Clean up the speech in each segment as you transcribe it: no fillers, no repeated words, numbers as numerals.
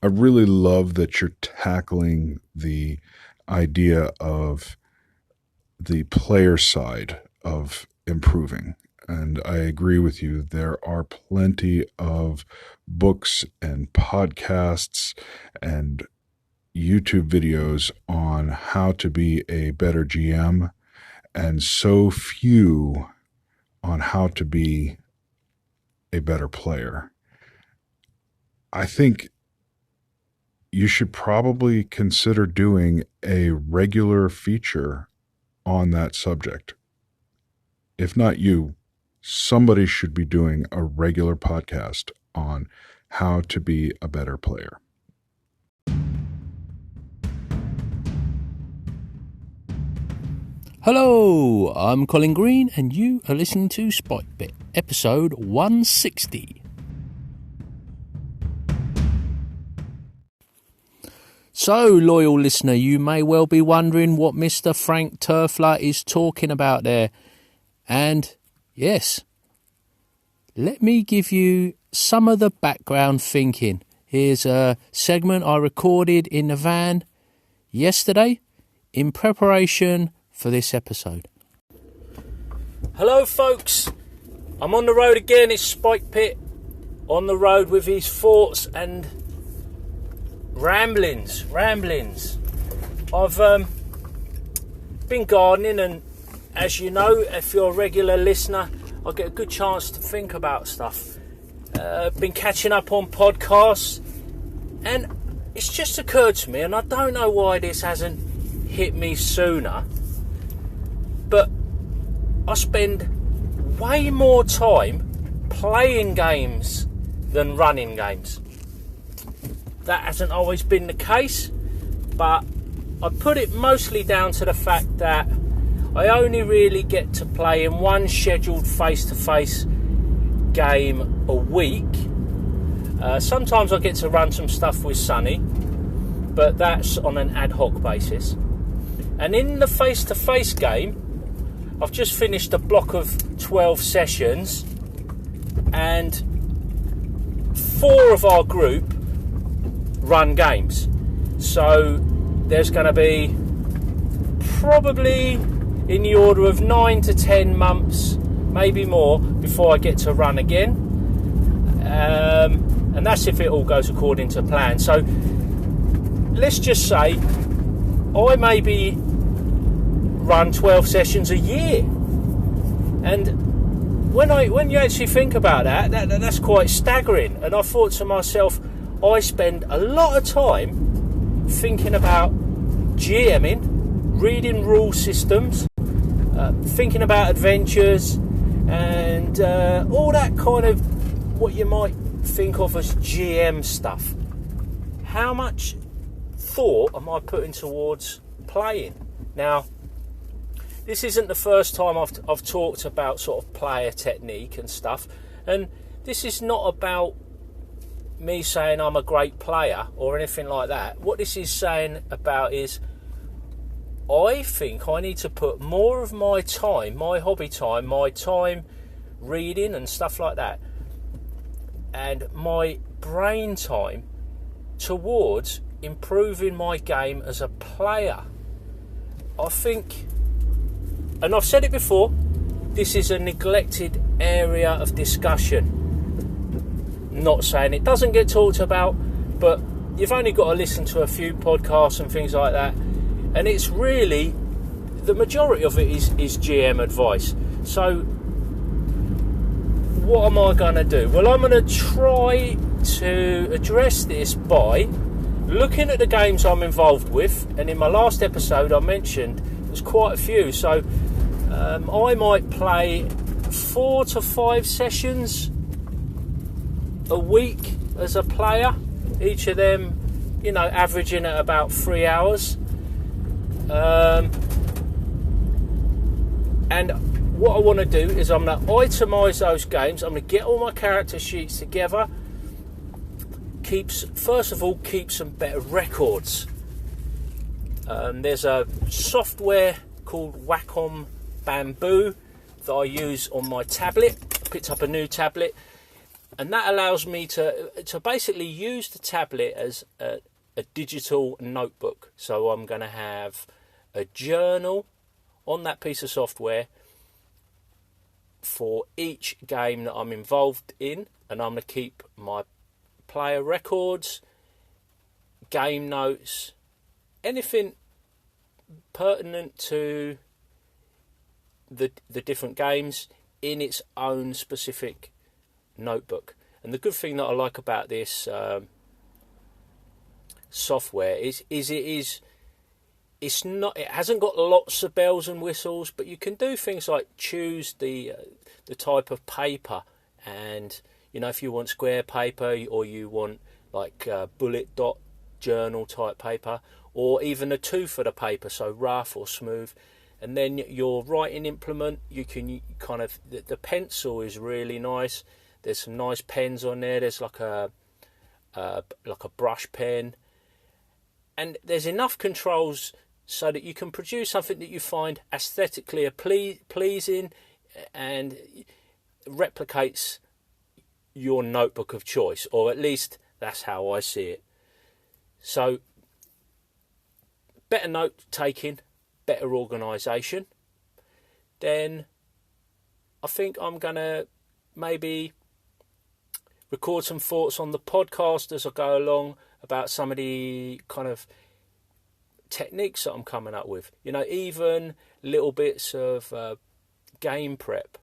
I really love that you're tackling the idea of the player side of improving. And I agree with you. There are plenty of books and podcasts and YouTube videos on how to be a better GM, and so few on how to be a better player. I think you should probably consider doing a regular feature on that subject. If not you, somebody should be doing a regular podcast on how to be a better player. Hello, I'm Colin Green and you are listening to Spike Bit, episode 160. So, loyal listener, you may well be wondering what Mr. Frank Turfler is talking about there. And yes, let me give you some of the background thinking. Here's a segment I recorded in the van yesterday in preparation for this episode. Hello folks, I'm on the road again. It's Spike Pit on the road with his thoughts and ramblings. I've been gardening, and as you know, if you're a regular listener, I get a good chance to think about stuff. Been catching up on podcasts, and it's just occurred to me, and I don't know why this hasn't hit me sooner, but I spend way more time playing games than running games. That hasn't always been the case, but I put it mostly down to the fact that I only really get to play in one scheduled face-to-face game a week. Sometimes I get to run some stuff with Sonny, but that's on an ad hoc basis. And in the face-to-face game, I've just finished a block of 12 sessions, and 4 of our group run games. So there's going to be probably in the order of 9 to 10 months, maybe more, before I get to run again. And that's if it all goes according to plan. So let's just say I maybe run 12 sessions a year. And when you actually think about that's quite staggering. And I thought to myself, I spend a lot of time thinking about GMing, reading rule systems, thinking about adventures, and all that kind of what you might think of as GM stuff. How much thought am I putting towards playing? Now, this isn't the first time I've talked about sort of player technique and stuff, and this is not about me saying I'm a great player or anything like that. What this is saying about is I think I need to put more of my time, my hobby time, my time reading and stuff like that, and my brain time towards improving my game as a player. I think, and I've said it before, this is a neglected area of discussion. Not saying it doesn't get talked about, but you've only got to listen to a few podcasts and things like that, and it's really, the majority of it is GM advice. So what am I going to do? Well, I'm going to try to address this by looking at the games I'm involved with, and in my last episode I mentioned there's quite a few, so I might play 4 to 5 sessions a week as a player, each of them, averaging at about 3 hours. And what I want to do is I'm going to itemise those games. I'm going to get all my character sheets together. First of all, keep some better records. There's a software called Wacom Bamboo that I use on my tablet. I picked up a new tablet. and that allows me to basically use the tablet as a digital notebook. So I'm going to have a journal on that piece of software for each game that I'm involved in, and I'm going to keep my player records, game notes, anything pertinent to the different games in its own specific notebook. And the good thing that I like about this software is it hasn't got lots of bells and whistles, but you can do things like choose the type of paper, and if you want square paper or you want like bullet dot journal type paper, or even a tooth of the paper, so rough or smooth. And then your writing implement, you can kind of, the pencil is really nice. There's some nice pens on there. There's like a brush pen, and there's enough controls so that you can produce something that you find aesthetically pleasing and replicates your notebook of choice, or at least that's how I see it. So better note taking, better organisation. Then I think I'm going to maybe record some thoughts on the podcast as I go along about some of the kind of techniques that I'm coming up with. Even little bits of game prep.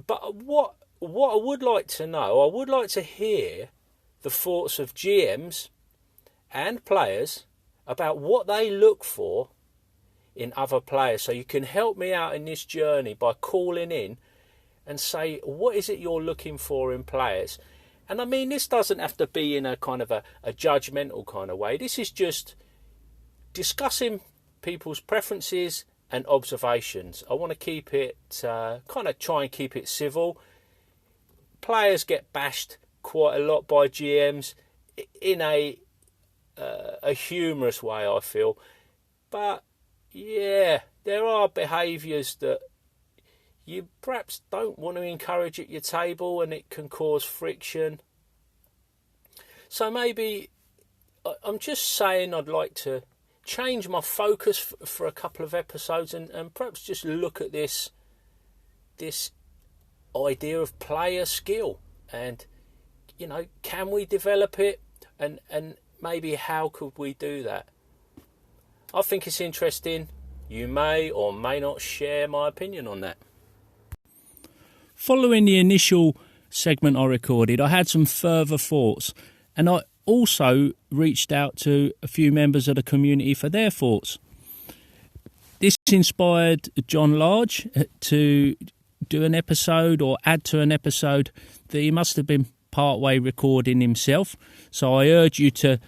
But what I would like to know, I would like to hear the thoughts of GMs and players about what they look for in other players. So you can help me out in this journey by calling in and say, what is it you're looking for in players? And I mean, this doesn't have to be in a kind of a judgmental kind of way. This is just discussing people's preferences and observations. I want to keep it, try and keep it civil. Players get bashed quite a lot by GMs in a humorous way, I feel. But yeah, there are behaviours that you perhaps don't want to encourage at your table, and it can cause friction. So maybe I'm just saying I'd like to change my focus for a couple of episodes and perhaps just look at this idea of player skill, and can we develop it, and maybe how could we do that? I think it's interesting. You may or may not share my opinion on that. Following the initial segment I recorded, I had some further thoughts, and I also reached out to a few members of the community for their thoughts. This inspired John Large to do an episode, or add to an episode that he must have been partway recording himself. So I urge you to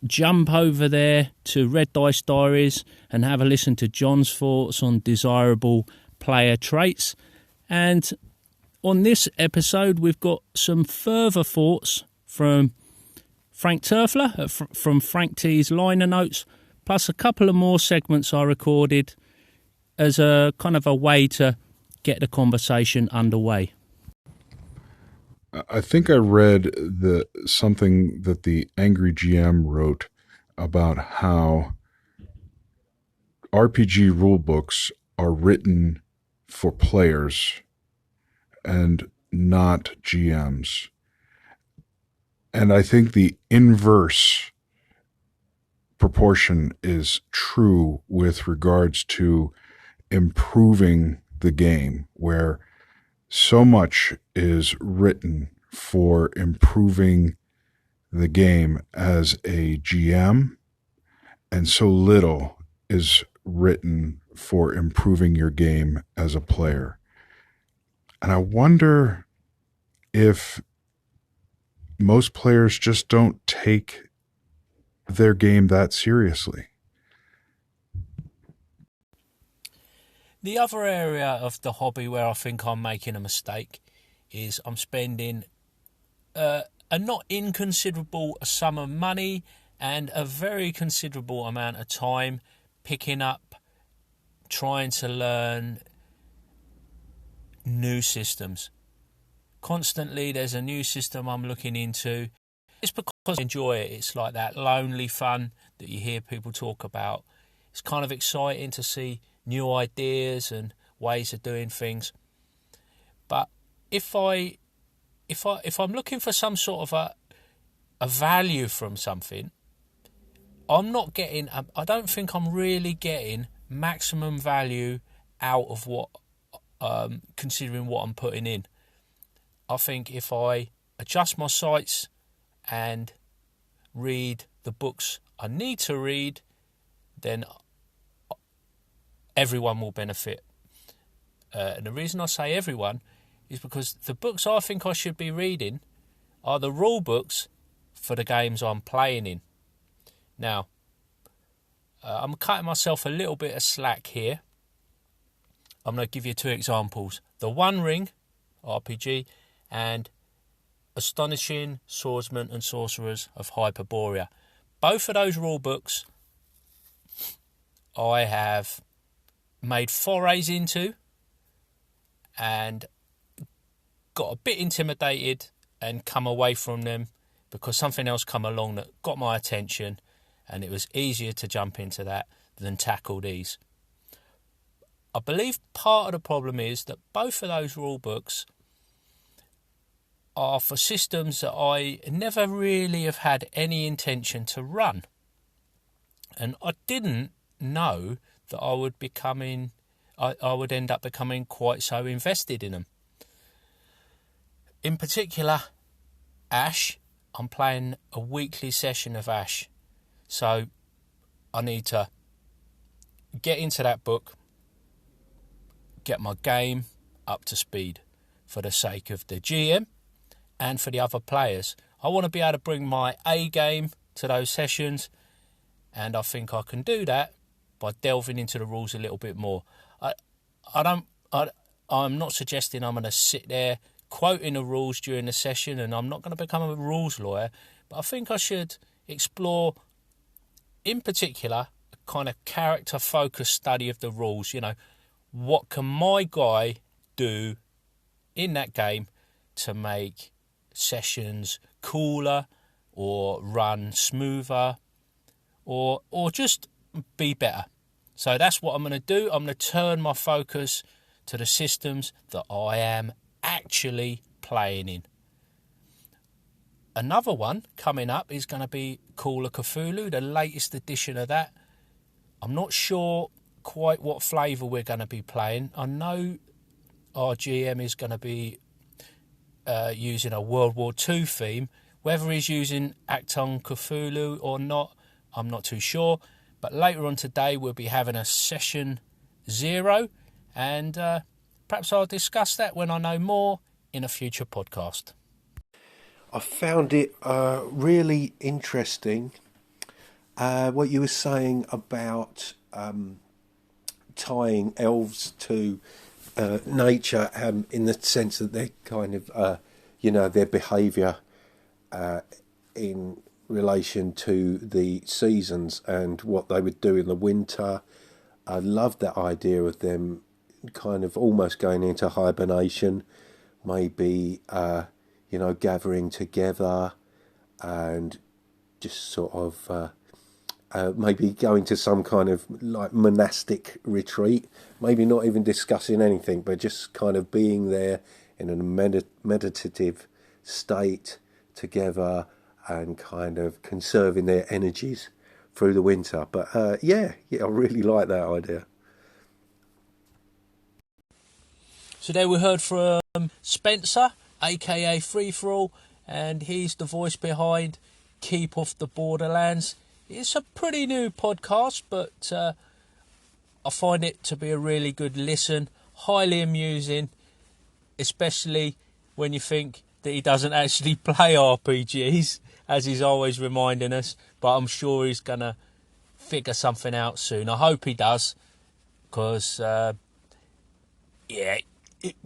jump over there to Red Dice Diaries and have a listen to John's thoughts on desirable player traits. And on this episode, we've got some further thoughts from Frank Turfler, from Frank T's liner notes, plus a couple of more segments I recorded as a kind of a way to get the conversation underway. I think I read something that the Angry GM wrote about how RPG rulebooks are written for players and not GMs. And I think the inverse proportion is true with regards to improving the game, where so much is written for improving the game as a GM, and so little is written for improving your game as a player. And I wonder if most players just don't take their game that seriously. The other area of the hobby where I think I'm making a mistake is I'm spending a not inconsiderable sum of money and a very considerable amount of time picking up, trying to learn new systems. Constantly there's a new system I'm looking into. It's because I enjoy it. It's like that lonely fun that you hear people talk about. It's kind of exciting to see new ideas and ways of doing things. But if I'm looking for some sort of a value from something, I don't think I'm really getting maximum value out of what, considering what I'm putting in. I think if I adjust my sights and read the books I need to read, then everyone will benefit. And the reason I say everyone is because the books I think I should be reading are the rule books for the games I'm playing in. Now, I'm cutting myself a little bit of slack here. I'm going to give you 2 examples. The One Ring RPG and Astonishing Swordsmen and Sorcerers of Hyperborea. Both of those rule books I have made forays into and got a bit intimidated and come away from them because something else come along that got my attention, and it was easier to jump into that than tackle these. I believe part of the problem is that both of those rule books are for systems that I never really have had any intention to run. And I didn't know that I would end up becoming quite so invested in them. In particular, Ash. I'm playing a weekly session of Ash. So I need to get into that book, get my game up to speed for the sake of the GM and for the other players. I want to be able to bring my A game to those sessions, and I think I can do that by delving into the rules a little bit more. I'm not suggesting I'm going to sit there quoting the rules during the session, and I'm not going to become a rules lawyer, but I think I should explore, in particular, a kind of character-focused study of the rules. You know, what can my guy do in that game to make sessions cooler or run smoother or just be better. So that's what I'm going to do. I'm going to turn my focus to the systems that I am actually playing in. Another one coming up is going to be Call of Cthulhu, the latest edition of that. I'm not sure quite what flavour we're going to be playing. I know our GM is going to be using a World War II theme. Whether he's using Acton Cthulhu or not, I'm not too sure. But later on today, we'll be having a session 0, and perhaps I'll discuss that when I know more in a future podcast. I found it really interesting what you were saying about tying elves to nature in the sense that they're kind of, their behaviour in relation to the seasons and what they would do in the winter. I love that idea of them kind of almost going into hibernation, maybe, gathering together and just sort of maybe going to some kind of like monastic retreat, maybe not even discussing anything, but just kind of being there in a meditative state together and kind of conserving their energies through the winter. But I really like that idea. So there we heard from Spencer, aka Free For All, and he's the voice behind Keep Off the Borderlands. It's a pretty new podcast, but I find it to be a really good listen, highly amusing, especially when you think that he doesn't actually play RPGs, as he's always reminding us, but I'm sure he's going to figure something out soon. I hope he does, because,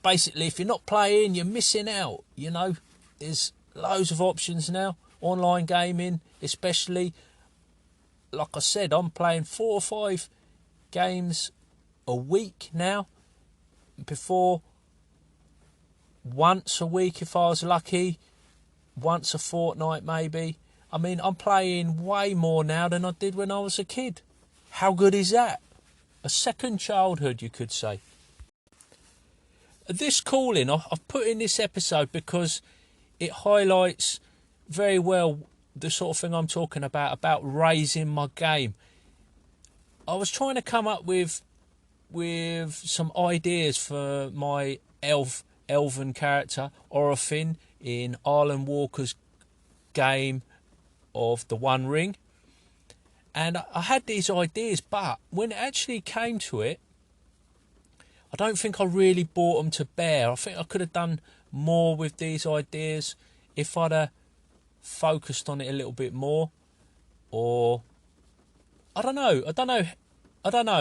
basically, if you're not playing, you're missing out, There's loads of options now, online gaming especially. Like I said, I'm playing 4 or 5 games a week now. Before, once a week if I was lucky, once a fortnight maybe. I mean, I'm playing way more now than I did when I was a kid. How good is that? A second childhood, you could say. This calling, I've put in this episode because it highlights very well the sort of thing I'm talking about raising my game. I was trying to come up with some ideas for my elven character, Orofin, in Arlen Walker's game of The One Ring. And I had these ideas, but when it actually came to it, I don't think I really brought them to bear. I think I could have done more with these ideas if I'd have focused on it a little bit more. Or I don't know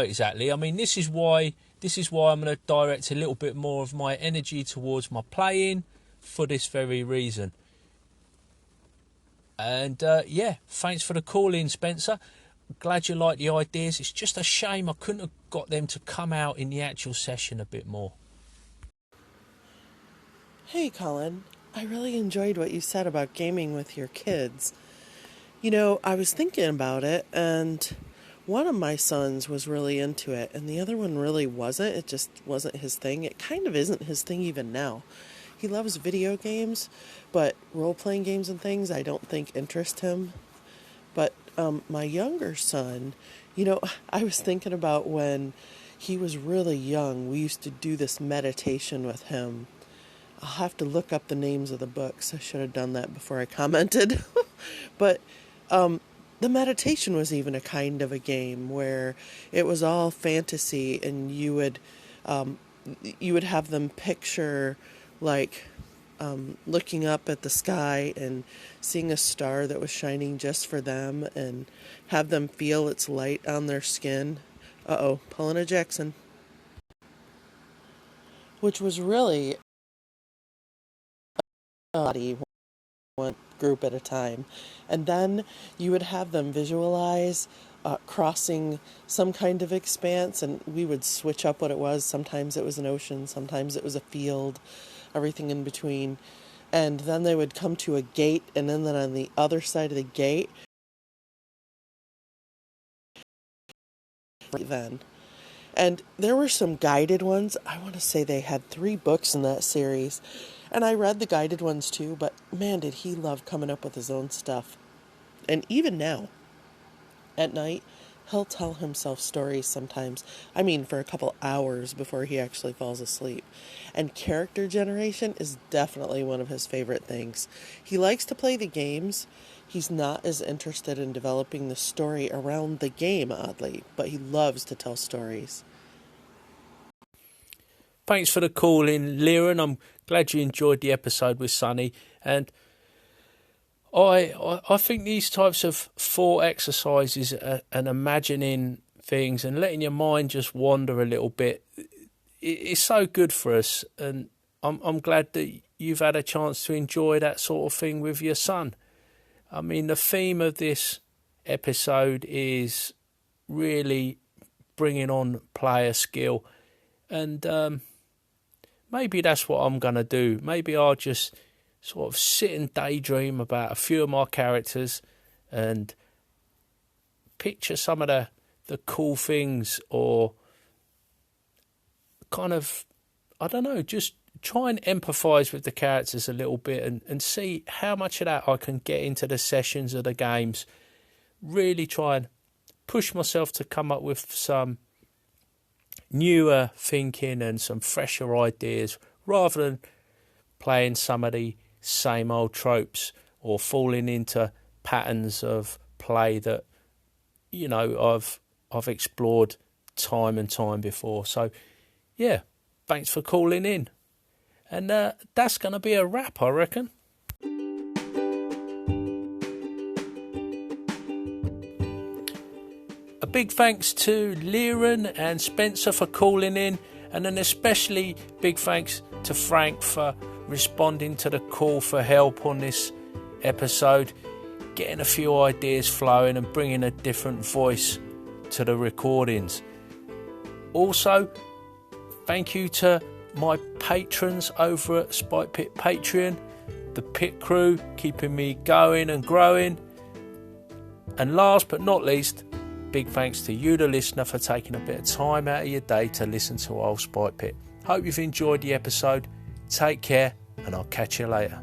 exactly. I mean, this is why I'm going to direct a little bit more of my energy towards my playing for this very reason. And thanks for the call in, Spencer. Glad you like the ideas. It's just a shame I couldn't have got them to come out in the actual session a bit more. Hey, Colin. I really enjoyed what you said about gaming with your kids. You know, I was thinking about it, and one of my sons was really into it, and the other one really wasn't. It just wasn't his thing. It kind of isn't his thing even now. He loves video games, but role-playing games and things I don't think interest him. But my younger son, you know, I was thinking about when he was really young, we used to do this meditation with him. I'll have to look up the names of the books. I should have done that before I commented. But the meditation was even a kind of a game where it was all fantasy, and you would have them picture like looking up at the sky and seeing a star that was shining just for them, and have them feel its light on their skin. Pulling a Jackson. Which was really one group at a time. And then you would have them visualize crossing some kind of expanse, and we would switch up what it was. Sometimes it was an ocean, sometimes it was a field, everything in between. And then they would come to a gate, and then on the other side of the gate, then. And there were some guided ones. I want to say they had 3 books in that series. And I read the guided ones too, but man, did he love coming up with his own stuff. And even now, at night, he'll tell himself stories sometimes. I mean, for a couple hours before he actually falls asleep. And character generation is definitely one of his favorite things. He likes to play the games. He's not as interested in developing the story around the game, oddly, but he loves to tell stories. Thanks for the call in, Lieren. I'm glad you enjoyed the episode with Sonny. And I think these types of thought exercises and imagining things and letting your mind just wander a little bit, it's so good for us. And I'm glad that you've had a chance to enjoy that sort of thing with your son. I mean, the theme of this episode is really bringing on player skill. And maybe that's what I'm going to do. Maybe I'll just sort of sit and daydream about a few of my characters and picture some of the cool things, or kind of, I don't know, just try and empathise with the characters a little bit and see how much of that I can get into the sessions of the games. Really try and push myself to come up with some newer thinking and some fresher ideas, rather than playing some of the same old tropes or falling into patterns of play that, you know, I've explored time and time before. So yeah, thanks for calling in. And that's going to be a wrap, I reckon. A big thanks to Lieren and Spencer for calling in, and an especially big thanks to Frank for responding to the call for help on this episode, getting a few ideas flowing and bringing a different voice to the recordings. Also, thank you to my patrons over at Spike Pit Patreon, the pit crew keeping me going and growing. And last but not least, big thanks to you, the listener, for taking a bit of time out of your day to listen to old Spike Pit. Hope you've enjoyed the episode. Take care, and I'll catch you later.